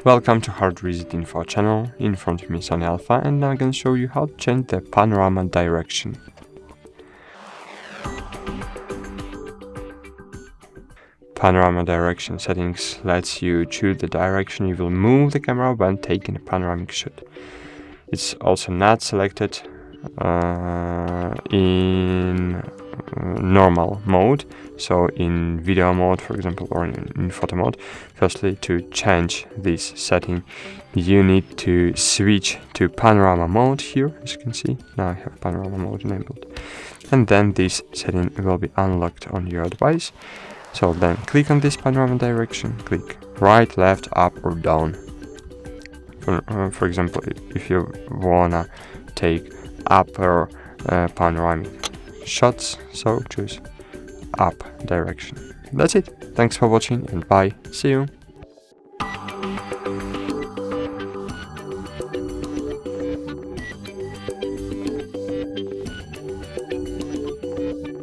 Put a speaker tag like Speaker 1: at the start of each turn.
Speaker 1: Welcome to HardReset.Info channel. In front of me SONY Alpha, and now I'm going to show you how to change the panorama direction. Panorama direction settings lets you choose the direction you will move the camera when taking a panoramic shot. It's also not selected in normal mode, so in video mode, for example, or in photo mode. Firstly, to change this setting, you need to switch to panorama mode here. As you can see, now I have panorama mode enabled, and then this setting will be unlocked on your device. So then click on this panorama direction, click right, left, up or down. For example, if you wanna take upper panoramic shots, so choose up direction. That's it. Thanks for watching and bye. See you.